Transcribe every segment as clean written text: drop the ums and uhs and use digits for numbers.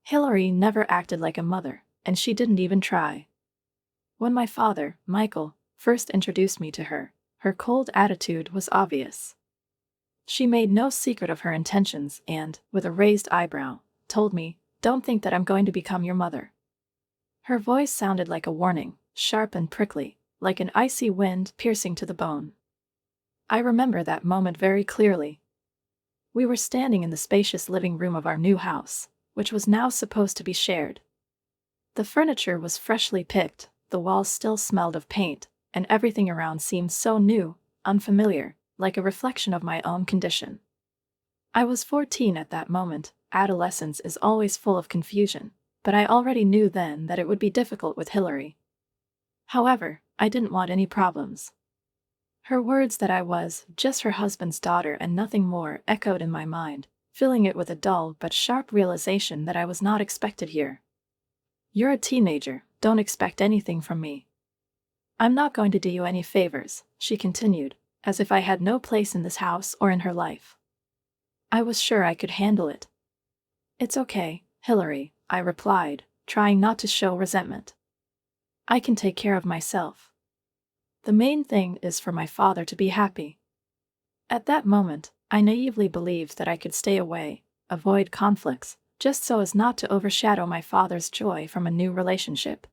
Hillary never acted like a mother, and she didn't even try. When my father, Michael, first introduced me to her, her cold attitude was obvious. She made no secret of her intentions and, with a raised eyebrow, told me, "Don't think that I'm going to become your mother." Her voice sounded like a warning, sharp and prickly, like an icy wind piercing to the bone. I remember that moment very clearly. We were standing in the spacious living room of our new house, which was now supposed to be shared. The furniture was freshly picked, the walls still smelled of paint, and everything around seemed so new, unfamiliar, like a reflection of my own condition. I was 14 at that moment. Adolescence is always full of confusion, but I already knew then that it would be difficult with Hillary. However, I didn't want any problems. Her words that I was just her husband's daughter and nothing more echoed in my mind, filling it with a dull but sharp realization that I was not expected here. "You're a teenager, don't expect anything from me. I'm not going to do you any favors," she continued, as if I had no place in this house or in her life. I was sure I could handle it. "It's okay, Hillary," I replied, trying not to show resentment. "I can take care of myself. The main thing is for my father to be happy." At that moment, I naively believed that I could stay away, avoid conflicts, just so as not to overshadow my father's joy from a new relationship.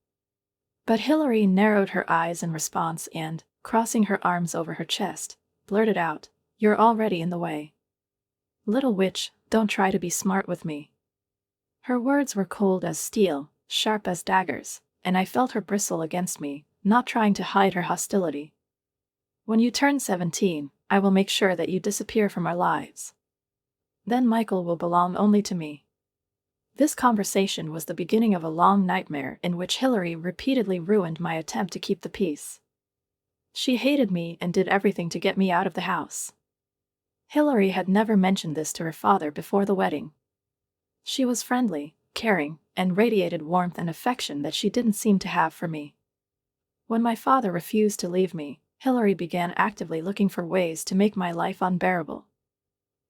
But Hillary narrowed her eyes in response and, crossing her arms over her chest, blurted out, "You're already in the way. Little witch, don't try to be smart with me." Her words were cold as steel, sharp as daggers, and I felt her bristle against me, not trying to hide her hostility. "When you turn 17, I will make sure that you disappear from our lives. Then Michael will belong only to me." This conversation was the beginning of a long nightmare in which Hillary repeatedly ruined my attempt to keep the peace. She hated me and did everything to get me out of the house. Hillary had never mentioned this to her father before the wedding. She was friendly, caring, and radiated warmth and affection that she didn't seem to have for me. When my father refused to leave me, Hillary began actively looking for ways to make my life unbearable.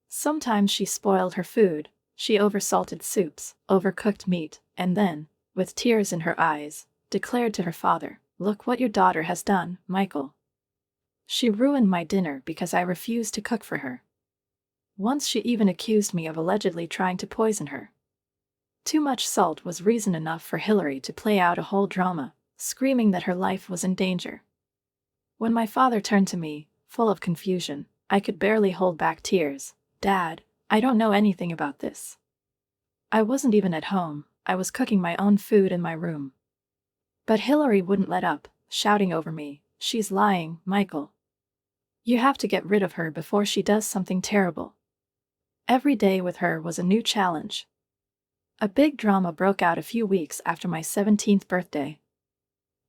Sometimes she spoiled her food, she oversalted soups, overcooked meat, and then, with tears in her eyes, declared to her father, "Look what your daughter has done, Michael." She ruined my dinner because I refused to cook for her. Once she even accused me of allegedly trying to poison her. Too much salt was reason enough for Hillary to play out a whole drama, screaming that her life was in danger. When my father turned to me, full of confusion, I could barely hold back tears. "Dad, I don't know anything about this. I wasn't even at home, I was cooking my own food in my room." But Hillary wouldn't let up, shouting over me, "She's lying, Michael. You have to get rid of her before she does something terrible." Every day with her was a new challenge. A big drama broke out a few weeks after my 17th birthday.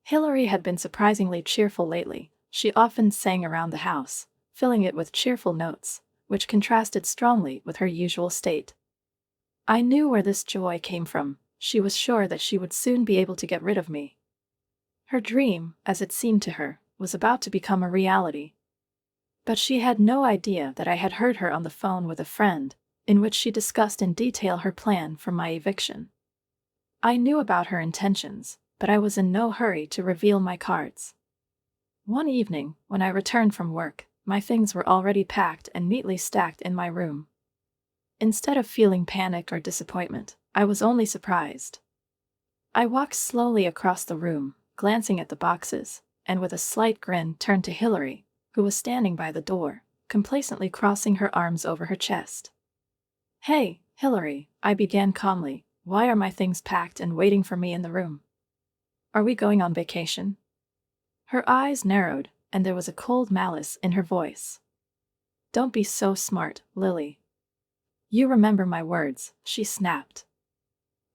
Hillary had been surprisingly cheerful lately. She often sang around the house, filling it with cheerful notes, which contrasted strongly with her usual state. I knew where this joy came from. She was sure that she would soon be able to get rid of me. Her dream, as it seemed to her, was about to become a reality. But she had no idea that I had heard her on the phone with a friend, in which she discussed in detail her plan for my eviction. I knew about her intentions, but I was in no hurry to reveal my cards. One evening, when I returned from work, my things were already packed and neatly stacked in my room. Instead of feeling panic or disappointment, I was only surprised. I walked slowly across the room, glancing at the boxes, and with a slight grin turned to Hillary, who was standing by the door, complacently crossing her arms over her chest. "Hey, Hillary," I began calmly, "why are my things packed and waiting for me in the room? Are we going on vacation?" Her eyes narrowed, and there was a cold malice in her voice. "Don't be so smart, Lily. You remember my words," she snapped.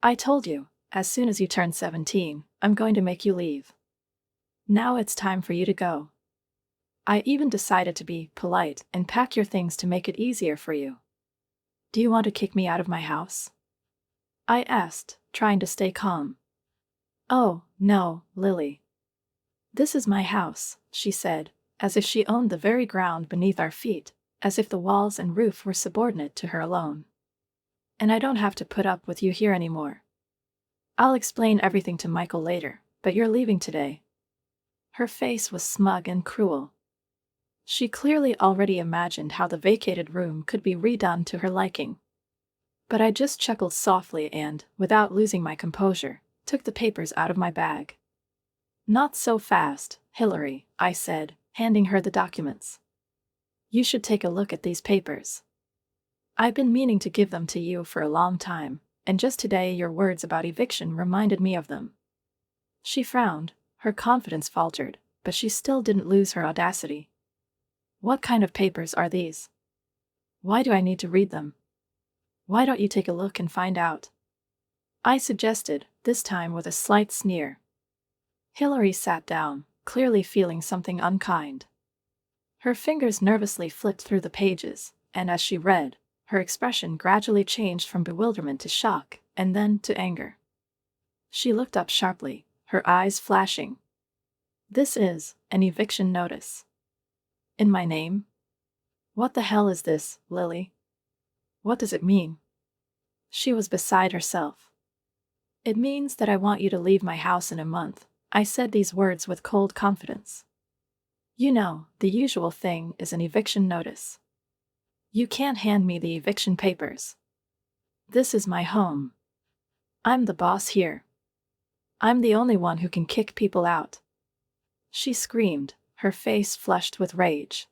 "I told you, as soon as you turn 17, I'm going to make you leave. Now it's time for you to go. I even decided to be polite and pack your things to make it easier for you. Do you want to kick me out of my house?" I asked, trying to stay calm. "Oh, no, Lily. This is my house," she said, as if she owned the very ground beneath our feet, as if the walls and roof were subordinate to her alone. "And I don't have to put up with you here anymore. I'll explain everything to Michael later, but you're leaving today. Her face was smug and cruel. She clearly already imagined how the vacated room could be redone to her liking. But I just chuckled softly and, without losing my composure, took the papers out of my bag. Not so fast, Hillary, I said, handing her the documents. You should take a look at these papers. I've been meaning to give them to you for a long time, and just today your words about eviction reminded me of them. She frowned, her confidence faltered, but she still didn't lose her audacity. What kind of papers are these? Why do I need to read them? Why don't you take a look and find out? I suggested, this time with a slight sneer. Hillary sat down, clearly feeling something unkind. Her fingers nervously flipped through the pages, and as she read, her expression gradually changed from bewilderment to shock, and then to anger. She looked up sharply, her eyes flashing. This is an eviction notice. In my name? What the hell is this, Lily? What does it mean? She was beside herself. It means that I want you to leave my house in a month. I said these words with cold confidence. You know, the usual thing is an eviction notice. You can't hand me the eviction papers. This is my home. I'm the boss here. I'm the only one who can kick people out. She screamed, her face flushed with rage.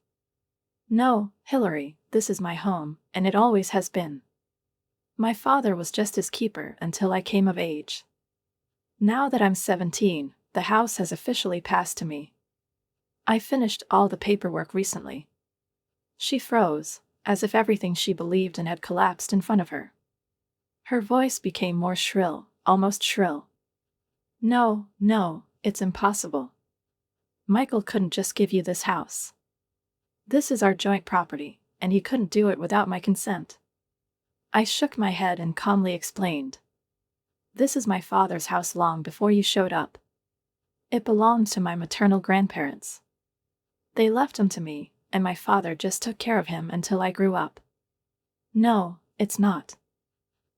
No, Hillary, this is my home, and it always has been. My father was just his keeper until I came of age. Now that I'm 17, the house has officially passed to me. I finished all the paperwork recently. She froze, as if everything she believed in had collapsed in front of her. Her voice became more shrill, almost shrill. No, it's impossible. Michael couldn't just give you this house. This is our joint property, and he couldn't do it without my consent. I shook my head and calmly explained. This is my father's house long before you showed up. It belonged to my maternal grandparents. They left him to me, and my father just took care of him until I grew up. No, it's not.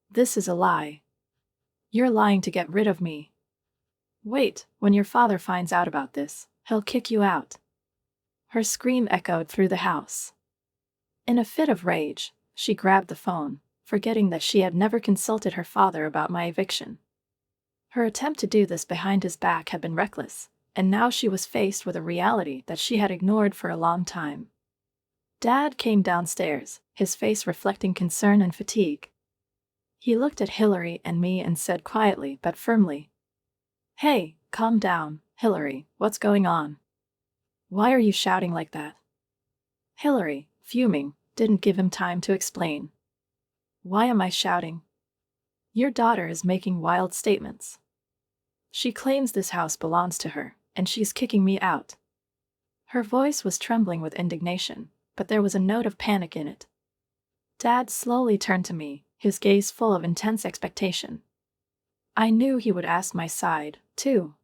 This is a lie. You're lying to get rid of me. Wait, when your father finds out about this, he'll kick you out. Her scream echoed through the house. In a fit of rage, she grabbed the phone, forgetting that she had never consulted her father about my eviction. Her attempt to do this behind his back had been reckless, and now she was faced with a reality that she had ignored for a long time. Dad came downstairs, his face reflecting concern and fatigue. He looked at Hillary and me and said quietly but firmly, "Hey, calm down, Hillary, what's going on? Why are you shouting like that?" Hillary, fuming, didn't give him time to explain. Why am I shouting? Your daughter is making wild statements. She claims this house belongs to her, and she's kicking me out. Her voice was trembling with indignation, but there was a note of panic in it. Dad slowly turned to me, his gaze full of intense expectation. I knew he would ask my side, too.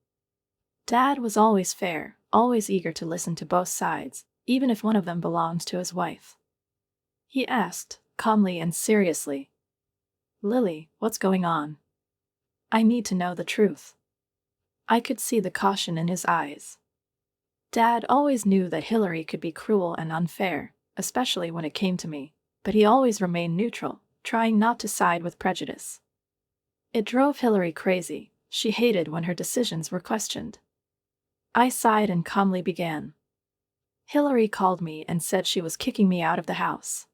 Dad was always fair, always eager to listen to both sides, even if one of them belonged to his wife. He asked, calmly and seriously, "Lily, what's going on? I need to know the truth." I could see the caution in his eyes. Dad always knew that Hillary could be cruel and unfair, especially when it came to me, but he always remained neutral, trying not to side with prejudice. It drove Hillary crazy. She hated when her decisions were questioned. I sighed and calmly began. Hillary called me and said she was kicking me out of the house.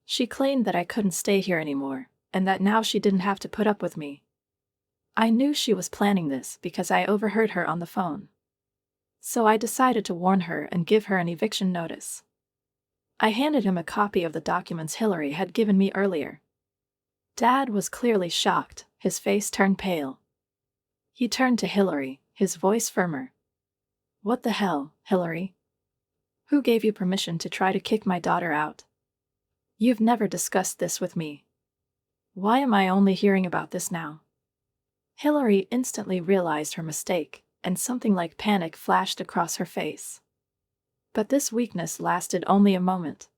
She claimed that I couldn't stay here anymore, and that now she didn't have to put up with me. I knew she was planning this because I overheard her on the phone. So I decided to warn her and give her an eviction notice. I handed him a copy of the documents Hillary had given me earlier. Dad was clearly shocked, his face turned pale. He turned to Hillary, his voice firmer. "What the hell, Hillary? Who gave you permission to try to kick my daughter out? You've never discussed this with me. Why am I only hearing about this now?" Hillary instantly realized her mistake, and something like panic flashed across her face. But this weakness lasted only a moment.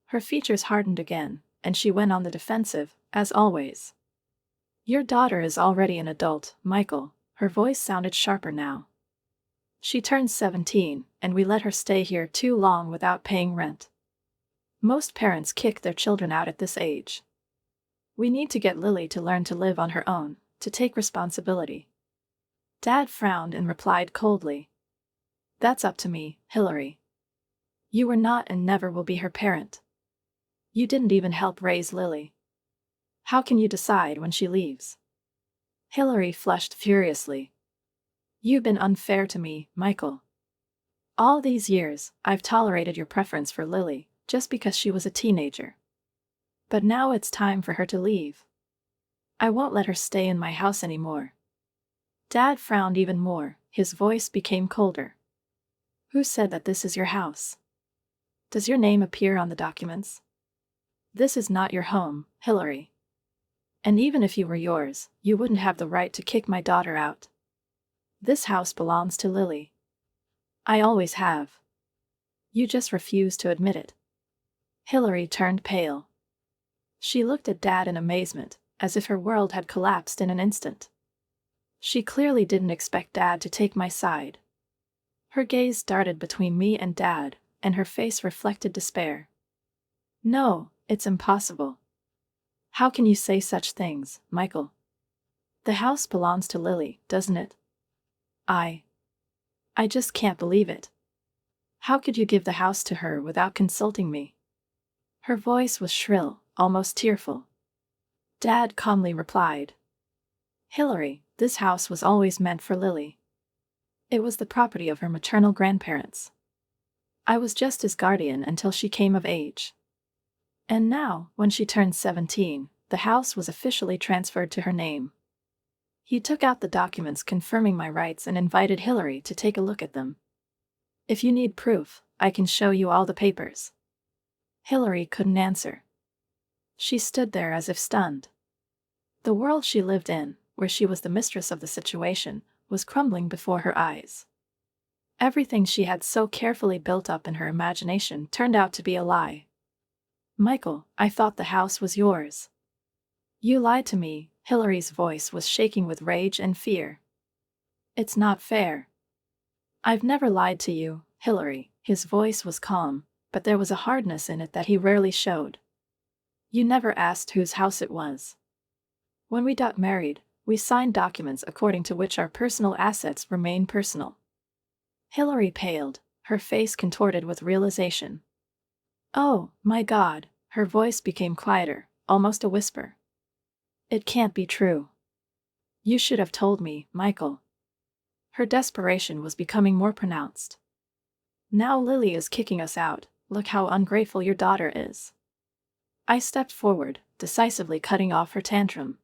Her features hardened again, and she went on the defensive, as always. Your daughter is already an adult, Michael. Her voice sounded sharper now. She turned 17, and we let her stay here too long without paying rent. Most parents kick their children out at this age. We need to get Lily to learn to live on her own, to take responsibility. Dad frowned and replied coldly. That's up to me, Hillary. You were not and never will be her parent. You didn't even help raise Lily. How can you decide when she leaves? Hillary flushed furiously. You've been unfair to me, Michael. All these years, I've tolerated your preference for Lily, just because she was a teenager. But now it's time for her to leave. I won't let her stay in my house anymore. Dad frowned even more, his voice became colder. Who said that this is your house? Does your name appear on the documents? This is not your home, Hillary. And even if you were yours, you wouldn't have the right to kick my daughter out. This house belongs to Lily. I always have. You just refuse to admit it. Hillary turned pale. She looked at Dad in amazement, as if her world had collapsed in an instant. She clearly didn't expect Dad to take my side. Her gaze darted between me and Dad, and her face reflected despair. No, it's impossible. How can you say such things, Michael? The house belongs to Lily, doesn't it? I just can't believe it. How could you give the house to her without consulting me? Her voice was shrill, almost tearful. Dad calmly replied. Hillary, this house was always meant for Lily. It was the property of her maternal grandparents. I was just his guardian until she came of age. And now, when she turned 17, the house was officially transferred to her name. He took out the documents confirming my rights and invited Hillary to take a look at them. If you need proof, I can show you all the papers. Hillary couldn't answer. She stood there as if stunned. The world she lived in, where she was the mistress of the situation, was crumbling before her eyes. Everything she had so carefully built up in her imagination turned out to be a lie. Michael, I thought the house was yours. You lied to me. Hillary's voice was shaking with rage and fear. It's not fair. I've never lied to you, Hillary. His voice was calm, but there was a hardness in it that he rarely showed. You never asked whose house it was. When we got married, we signed documents according to which our personal assets remain personal. Hillary paled, her face contorted with realization. Oh, my God, her voice became quieter, almost a whisper. It can't be true. You should have told me, Michael. Her desperation was becoming more pronounced. Now Lily is kicking us out. Look how ungrateful your daughter is. I stepped forward, decisively cutting off her tantrum.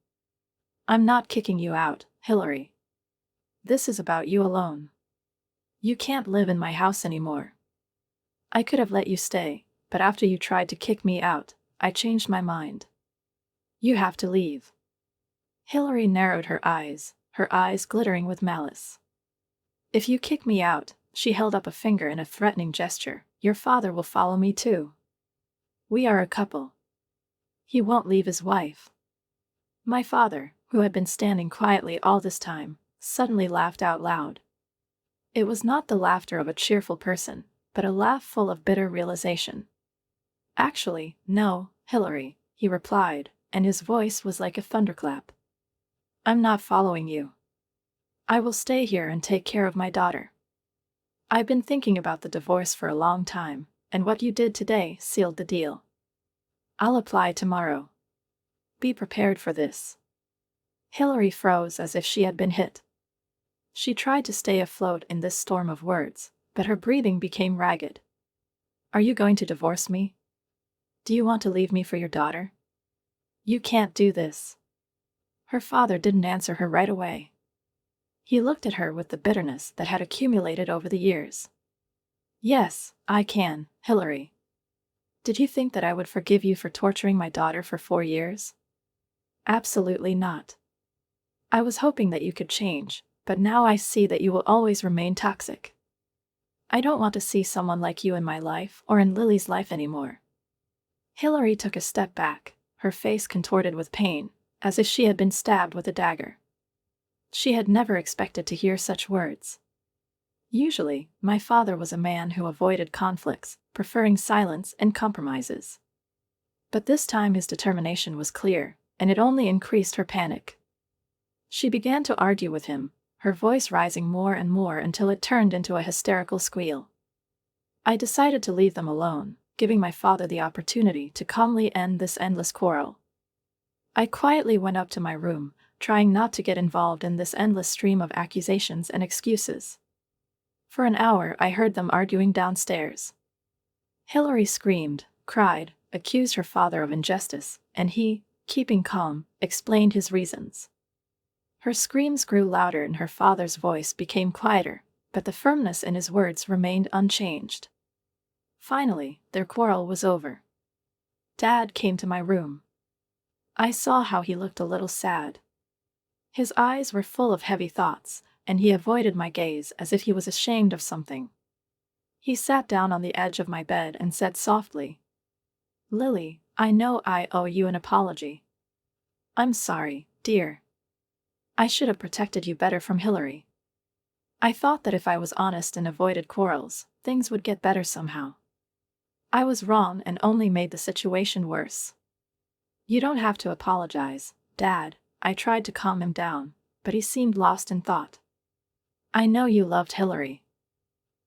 I'm not kicking you out, Hillary. This is about you alone. You can't live in my house anymore. I could have let you stay, but after you tried to kick me out, I changed my mind. You have to leave. Hillary narrowed her eyes glittering with malice. If you kick me out, she held up a finger in a threatening gesture, your father will follow me too. We are a couple. He won't leave his wife. My father, who had been standing quietly all this time, suddenly laughed out loud. It was not the laughter of a cheerful person, but a laugh full of bitter realization. Actually, no, Hillary, he replied, and his voice was like a thunderclap. I'm not following you. I will stay here and take care of my daughter. I've been thinking about the divorce for a long time, and what you did today sealed the deal. I'll apply tomorrow. Be prepared for this. Hillary froze as if she had been hit. She tried to stay afloat in this storm of words, but her breathing became ragged. Are you going to divorce me? Do you want to leave me for your daughter? You can't do this. Her father didn't answer her right away. He looked at her with the bitterness that had accumulated over the years. Yes, I can, Hillary. Did you think that I would forgive you for torturing my daughter for 4 years? Absolutely not. I was hoping that you could change, but now I see that you will always remain toxic. I don't want to see someone like you in my life or in Lily's life anymore. Hillary took a step back, her face contorted with pain, as if she had been stabbed with a dagger. She had never expected to hear such words. Usually, my father was a man who avoided conflicts, preferring silence and compromises. But this time his determination was clear, and it only increased her panic. She began to argue with him, her voice rising more and more until it turned into a hysterical squeal. I decided to leave them alone, giving my father the opportunity to calmly end this endless quarrel. I quietly went up to my room, trying not to get involved in this endless stream of accusations and excuses. For an hour I heard them arguing downstairs. Hillary screamed, cried, accused her father of injustice, and he, keeping calm, explained his reasons. Her screams grew louder and her father's voice became quieter, but the firmness in his words remained unchanged. Finally, their quarrel was over. Dad came to my room. I saw how he looked a little sad. His eyes were full of heavy thoughts, and he avoided my gaze as if he was ashamed of something. He sat down on the edge of my bed and said softly, "Lily, I know I owe you an apology. I'm sorry, dear. I should have protected you better from Hillary. I thought that if I was honest and avoided quarrels, things would get better somehow. I was wrong and only made the situation worse." "You don't have to apologize, Dad," I tried to calm him down, but he seemed lost in thought. "I know you loved Hillary.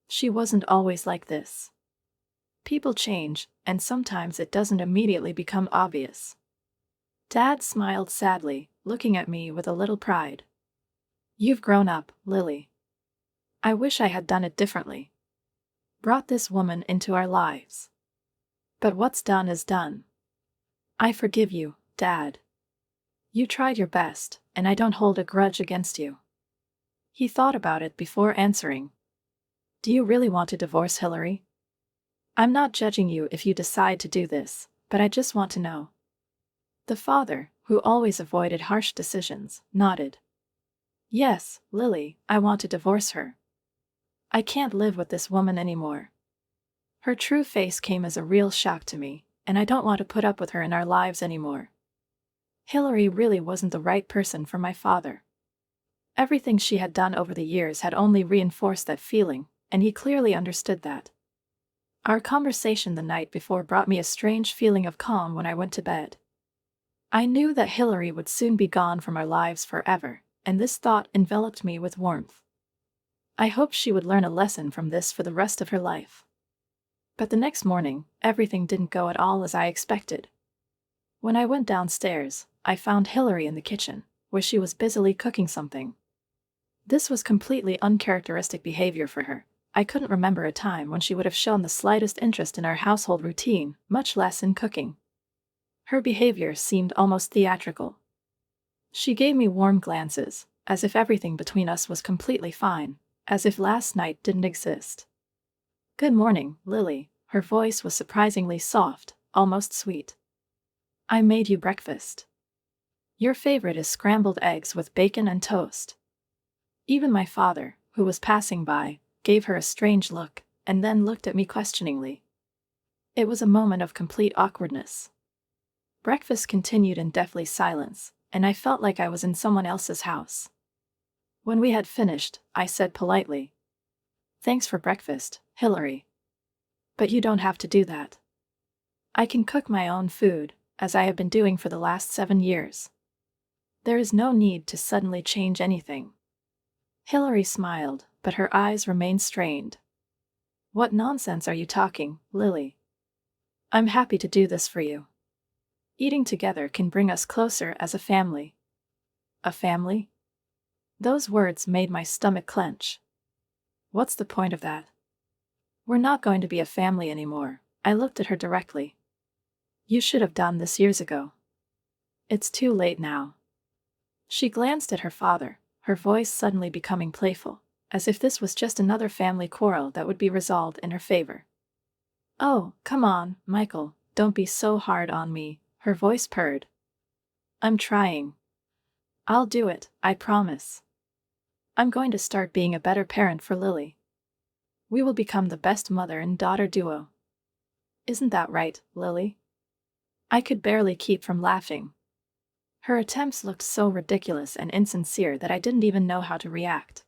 She wasn't always like this. People change, and sometimes it doesn't immediately become obvious." Dad smiled sadly, looking at me with a little pride. "You've grown up, Lily. I wish I had done it differently. Brought this woman into our lives. But what's done is done. I forgive you, Dad. You tried your best, and I don't hold a grudge against you." He thought about it before answering. "Do you really want to divorce Hillary? I'm not judging you if you decide to do this, but I just want to know." The father, who always avoided harsh decisions, nodded. "Yes, Lily, I want to divorce her. I can't live with this woman anymore. Her true face came as a real shock to me, and I don't want to put up with her in our lives anymore. Hillary really wasn't the right person for my father. Everything she had done over the years had only reinforced that feeling, and he clearly understood that. Our conversation the night before brought me a strange feeling of calm when I went to bed. I knew that Hillary would soon be gone from our lives forever, and this thought enveloped me with warmth. I hoped she would learn a lesson from this for the rest of her life. But the next morning, everything didn't go at all as I expected. When I went downstairs, I found Hillary in the kitchen, where she was busily cooking something. This was completely uncharacteristic behavior for her. I couldn't remember a time when she would have shown the slightest interest in our household routine, much less in cooking. Her behavior seemed almost theatrical. She gave me warm glances, as if everything between us was completely fine, as if last night didn't exist. "Good morning, Lily." Her voice was surprisingly soft, almost sweet. "I made you breakfast. Your favorite is scrambled eggs with bacon and toast." Even my father, who was passing by, gave her a strange look, and then looked at me questioningly. It was a moment of complete awkwardness. Breakfast continued in deathly silence, and I felt like I was in someone else's house. When we had finished, I said politely, "Thanks for breakfast, Hillary. But you don't have to do that. I can cook my own food, as I have been doing for the last 7 years. There is no need to suddenly change anything." Hillary smiled, but her eyes remained strained. "What nonsense are you talking, Lily? I'm happy to do this for you. Eating together can bring us closer as a family." "A family?" Those words made my stomach clench. What's the point of that? "We're not going to be a family anymore." I looked at her directly. "You should have done this years ago. It's too late now." She glanced at her father, her voice suddenly becoming playful, as if this was just another family quarrel that would be resolved in her favor. "Oh, come on, Michael, don't be so hard on me," her voice purred. "I'm trying. I'll do it, I promise. I'm going to start being a better parent for Lily. We will become the best mother and daughter duo. Isn't that right, Lily?" I could barely keep from laughing. Her attempts looked so ridiculous and insincere that I didn't even know how to react.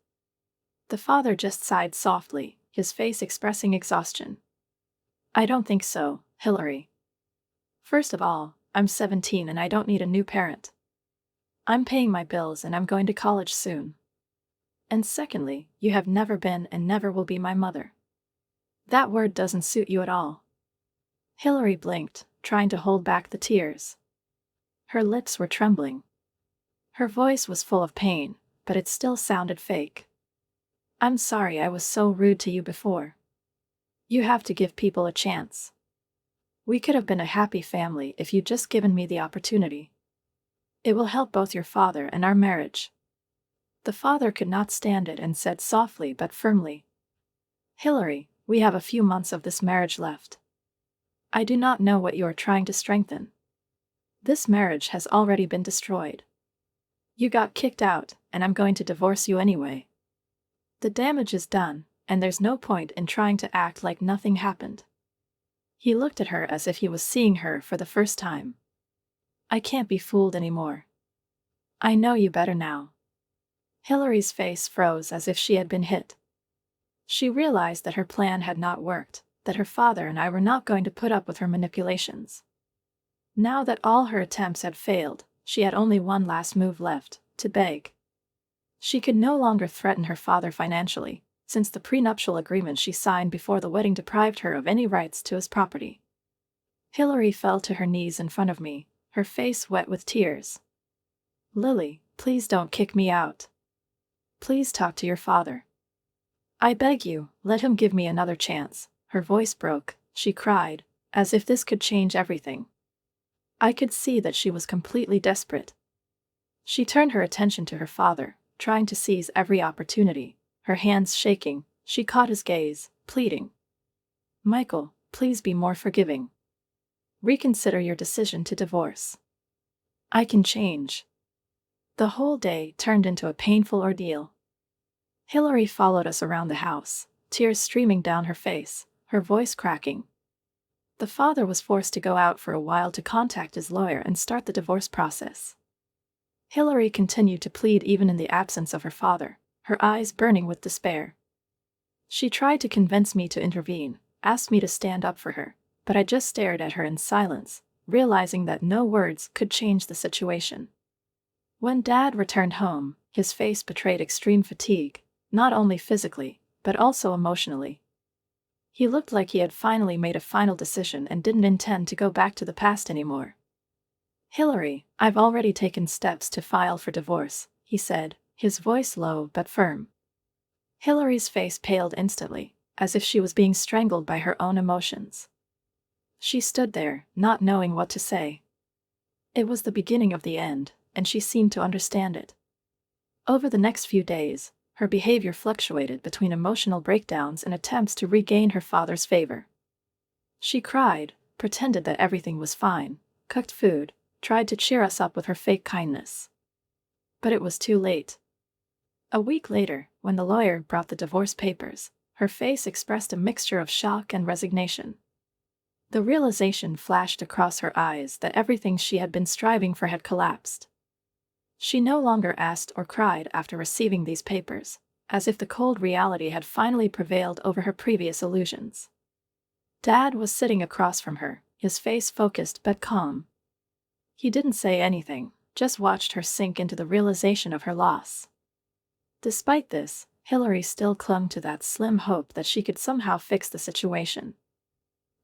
The father just sighed softly, his face expressing exhaustion. I don't think so, Hillary. First of all, I'm 17 and I don't need a new parent. I'm paying my bills and I'm going to college soon. And secondly, you have never been and never will be my mother. That word doesn't suit you at all. Hillary blinked, trying to hold back the tears. Her lips were trembling. Her voice was full of pain, but it still sounded fake. I'm sorry I was so rude to you before. You have to give people a chance. We could have been a happy family if you'd just given me the opportunity. It will help both your father and our marriage. The father could not stand it and said softly but firmly, Hillary, we have a few months of this marriage left. I do not know what you are trying to strengthen. This marriage has already been destroyed. You got kicked out, and I'm going to divorce you anyway. The damage is done, and there's no point in trying to act like nothing happened. He looked at her as if he was seeing her for the first time. I can't be fooled anymore. I know you better now. Hillary's face froze as if she had been hit. She realized that her plan had not worked, that her father and I were not going to put up with her manipulations. Now that all her attempts had failed, she had only one last move left, to beg. She could no longer threaten her father financially, since the prenuptial agreement she signed before the wedding deprived her of any rights to his property. Hillary fell to her knees in front of me, her face wet with tears. Lily, please don't kick me out. Please talk to your father. I beg you, let him give me another chance. Her voice broke, she cried, as if this could change everything. I could see that she was completely desperate. She turned her attention to her father, trying to seize every opportunity. Her hands shaking, she caught his gaze, pleading. Michael, please be more forgiving. Reconsider your decision to divorce. I can change. The whole day turned into a painful ordeal. Hillary followed us around the house, tears streaming down her face, her voice cracking. The father was forced to go out for a while to contact his lawyer and start the divorce process. Hillary continued to plead even in the absence of her father, her eyes burning with despair. She tried to convince me to intervene, asked me to stand up for her, but I just stared at her in silence, realizing that no words could change the situation. When Dad returned home, his face betrayed extreme fatigue, not only physically, but also emotionally. He looked like he had finally made a final decision and didn't intend to go back to the past anymore. Hillary, I've already taken steps to file for divorce, he said, his voice low but firm. Hillary's face paled instantly, as if she was being strangled by her own emotions. She stood there, not knowing what to say. It was the beginning of the end, and she seemed to understand it. Over the next few days, her behavior fluctuated between emotional breakdowns and attempts to regain her father's favor. She cried, pretended that everything was fine, cooked food, tried to cheer us up with her fake kindness. But it was too late. A week later, when the lawyer brought the divorce papers, her face expressed a mixture of shock and resignation. The realization flashed across her eyes that everything she had been striving for had collapsed. She no longer asked or cried after receiving these papers, as if the cold reality had finally prevailed over her previous illusions. Dad was sitting across from her, his face focused but calm. He didn't say anything, just watched her sink into the realization of her loss. Despite this, Hillary still clung to that slim hope that she could somehow fix the situation.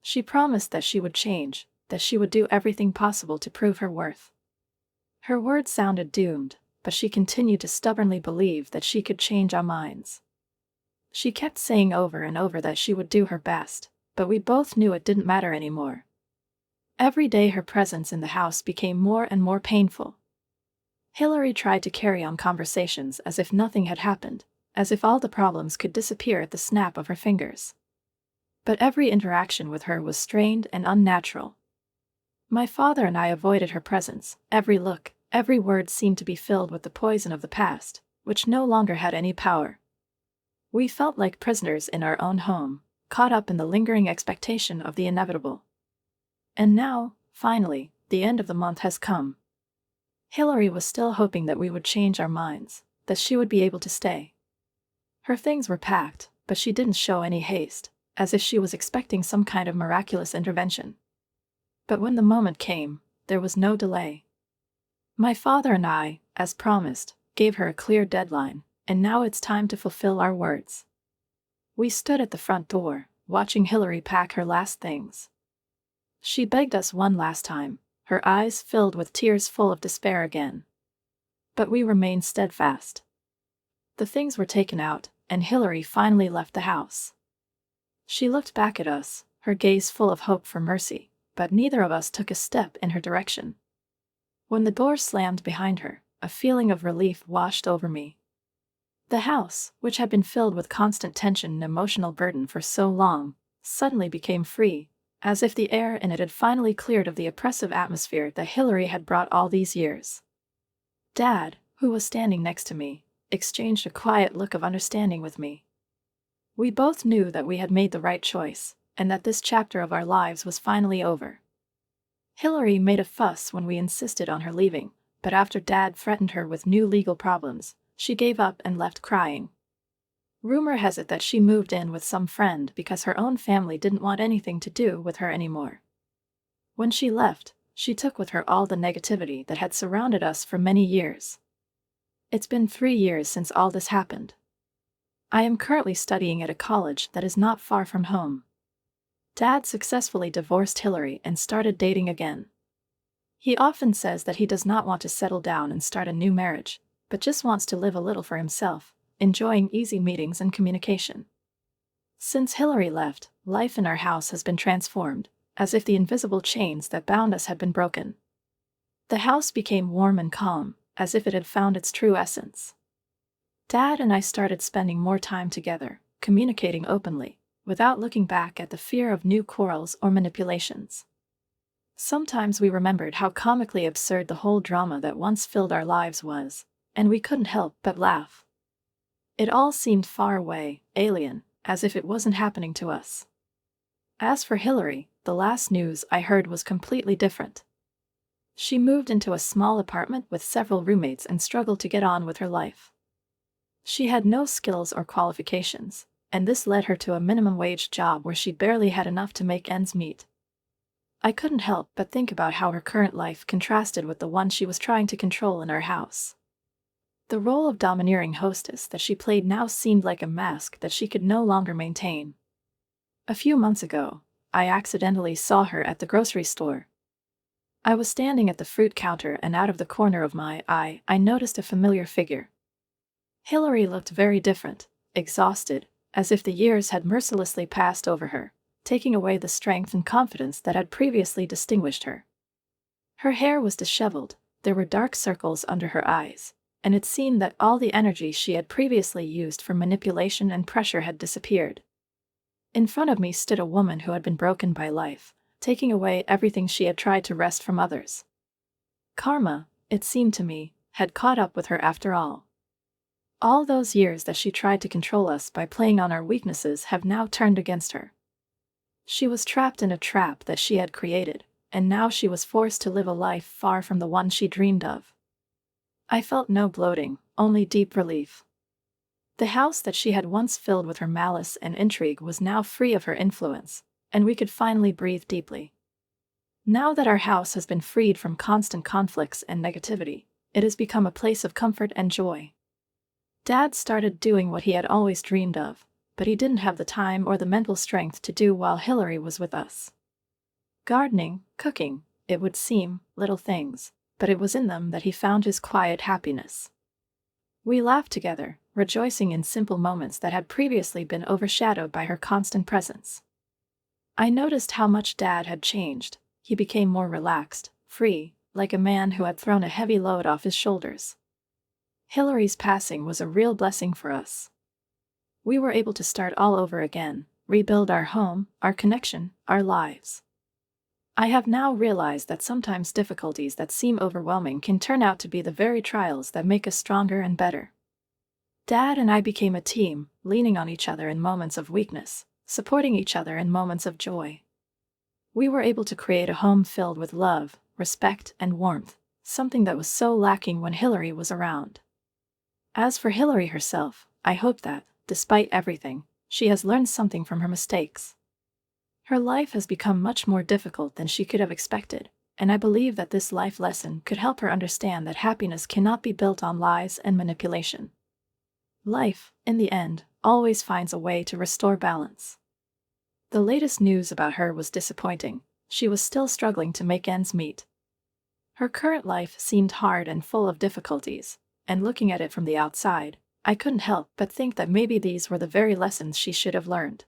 She promised that she would change, that she would do everything possible to prove her worth. Her words sounded doomed, but she continued to stubbornly believe that she could change our minds. She kept saying over and over that she would do her best, but we both knew it didn't matter anymore. Every day her presence in the house became more and more painful. Hillary tried to carry on conversations as if nothing had happened, as if all the problems could disappear at the snap of her fingers. But every interaction with her was strained and unnatural. My father and I avoided her presence. Every look, every word seemed to be filled with the poison of the past, which no longer had any power. We felt like prisoners in our own home, caught up in the lingering expectation of the inevitable. And now, finally, the end of the month has come. Hillary was still hoping that we would change our minds, that she would be able to stay. Her things were packed, but she didn't show any haste, as if she was expecting some kind of miraculous intervention. But when the moment came, there was no delay. My father and I, as promised, gave her a clear deadline, and now it's time to fulfill our words. We stood at the front door, watching Hillary pack her last things. She begged us one last time, her eyes filled with tears full of despair again. But we remained steadfast. The things were taken out, and Hillary finally left the house. She looked back at us, her gaze full of hope for mercy, but neither of us took a step in her direction. When the door slammed behind her, a feeling of relief washed over me. The house, which had been filled with constant tension and emotional burden for so long, suddenly became free, as if the air in it had finally cleared of the oppressive atmosphere that Hillary had brought all these years. Dad, who was standing next to me, exchanged a quiet look of understanding with me. We both knew that we had made the right choice, and that this chapter of our lives was finally over. Hillary made a fuss when we insisted on her leaving, but after Dad threatened her with new legal problems, she gave up and left crying. Rumor has it that she moved in with some friend because her own family didn't want anything to do with her anymore. When she left, she took with her all the negativity that had surrounded us for many years. It's been 3 years since all this happened. I am currently studying at a college that is not far from home. Dad successfully divorced Hillary and started dating again. He often says that he does not want to settle down and start a new marriage, but just wants to live a little for himself, enjoying easy meetings and communication. Since Hillary left, life in our house has been transformed, as if the invisible chains that bound us had been broken. The house became warm and calm, as if it had found its true essence. Dad and I started spending more time together, communicating openly, without looking back at the fear of new quarrels or manipulations. Sometimes we remembered how comically absurd the whole drama that once filled our lives was, and we couldn't help but laugh. It all seemed far away, alien, as if it wasn't happening to us. As for Hillary, the last news I heard was completely different. She moved into a small apartment with several roommates and struggled to get on with her life. She had no skills or qualifications, and this led her to a minimum wage job where she barely had enough to make ends meet. I couldn't help but think about how her current life contrasted with the one she was trying to control in our house. The role of domineering hostess that she played now seemed like a mask that she could no longer maintain. A few months ago, I accidentally saw her at the grocery store. I was standing at the fruit counter, and out of the corner of my eye, I noticed a familiar figure. Hillary looked very different, exhausted, as if the years had mercilessly passed over her, taking away the strength and confidence that had previously distinguished her. Her hair was disheveled, there were dark circles under her eyes, and it seemed that all the energy she had previously used for manipulation and pressure had disappeared. In front of me stood a woman who had been broken by life, taking away everything she had tried to wrest from others. Karma, it seemed to me, had caught up with her after all. All those years that she tried to control us by playing on our weaknesses have now turned against her. She was trapped in a trap that she had created, and now she was forced to live a life far from the one she dreamed of. I felt no bloating, only deep relief. The house that she had once filled with her malice and intrigue was now free of her influence, and we could finally breathe deeply. Now that our house has been freed from constant conflicts and negativity, it has become a place of comfort and joy. Dad started doing what he had always dreamed of, but he didn't have the time or the mental strength to do while Hillary was with us. Gardening, cooking, it would seem, little things, but it was in them that he found his quiet happiness. We laughed together, rejoicing in simple moments that had previously been overshadowed by her constant presence. I noticed how much Dad had changed. He became more relaxed, free, like a man who had thrown a heavy load off his shoulders. Hillary's passing was a real blessing for us. We were able to start all over again, rebuild our home, our connection, our lives. I have now realized that sometimes difficulties that seem overwhelming can turn out to be the very trials that make us stronger and better. Dad and I became a team, leaning on each other in moments of weakness, supporting each other in moments of joy. We were able to create a home filled with love, respect, and warmth, something that was so lacking when Hillary was around. As for Hillary herself, I hope that, despite everything, she has learned something from her mistakes. Her life has become much more difficult than she could have expected, and I believe that this life lesson could help her understand that happiness cannot be built on lies and manipulation. Life, in the end, always finds a way to restore balance. The latest news about her was disappointing. She was still struggling to make ends meet. Her current life seemed hard and full of difficulties, and looking at it from the outside, I couldn't help but think that maybe these were the very lessons she should have learned.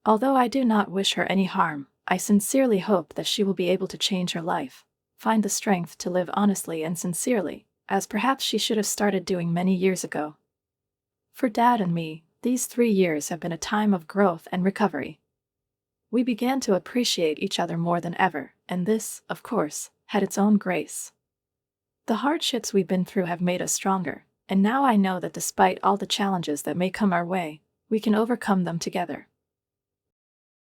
Although I do not wish her any harm, I sincerely hope that she will be able to change her life, find the strength to live honestly and sincerely, as perhaps she should have started doing many years ago. For Dad and me, these 3 years have been a time of growth and recovery. We began to appreciate each other more than ever, and this, of course, had its own grace. The hardships we've been through have made us stronger, and now I know that despite all the challenges that may come our way, we can overcome them together.